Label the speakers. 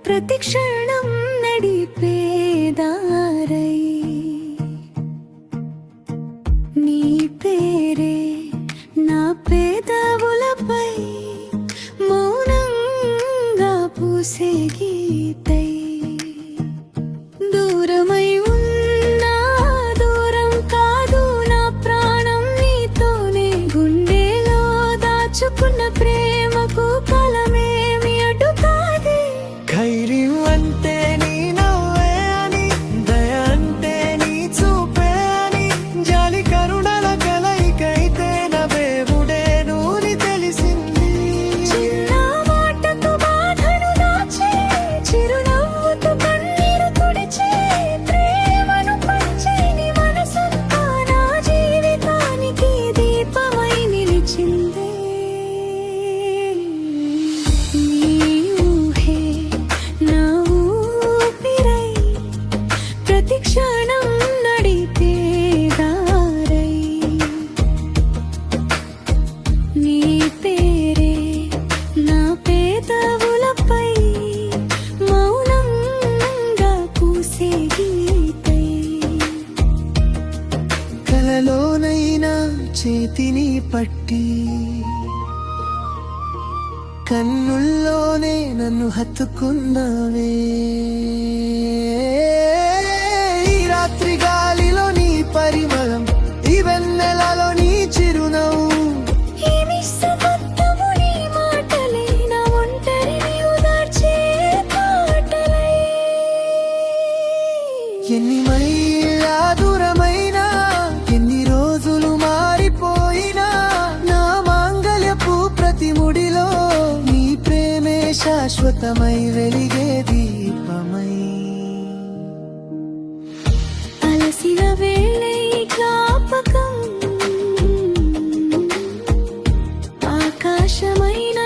Speaker 1: ప్రతిక్షణం నడిపేదారై నీ పేరే నా పెదవులపై మౌనంగా పూసే గీతై దూరమై ఉన్నా దూరం కాదు నా ప్రాణం నీతోనే గుండెలో దాచుకున్న ప్రేమకు కాలమేమి అడ్డు కాదే
Speaker 2: ధైర్యం అంటే నీ నవ్వే అని దయ అంటే నీ చూపే అని జాలి కరుణల కలయికైతే నా దేవుడే నూని తెలిసింది
Speaker 1: చిన్న మాటతో బాధను దాచే చిరునవ్వుతో కన్నీరు తుడిచే ప్రేమను పంచే నీ మనసంతా నా జీవితానికి దీపమై నిలిచిందే నీ ఊహే నా ఊపిరై ప్రతిక్షణం నడిపేదారై నీ పేరే నా పెదవులపై మౌనంగా పూసే గీతై
Speaker 2: కలలోనైనా చేతిని పట్టి కన్నుల్లోనే నన్ను హత్తుకున్నావే ఈ రాత్రి గాలిలో నీ పరిమళం ఈ వెన్నెలలో నీ చిరునవ్వు
Speaker 1: ఈ నిశ్శబ్దము నీ మాటలే నా ఒంటరిని ఓదార్చే పాటలై
Speaker 2: ఎన్ని మైళ్ళ దూరమైనా ఎన్ని రోజులు మారిపోయినా నా మాంగళ్యపు ప్రతి ముడిలో నీ ప్రేమే శాశ్వతమై వెలిగే దీపమై
Speaker 1: అలసిన వేళై జ్ఞాపకం ఆకాశమైన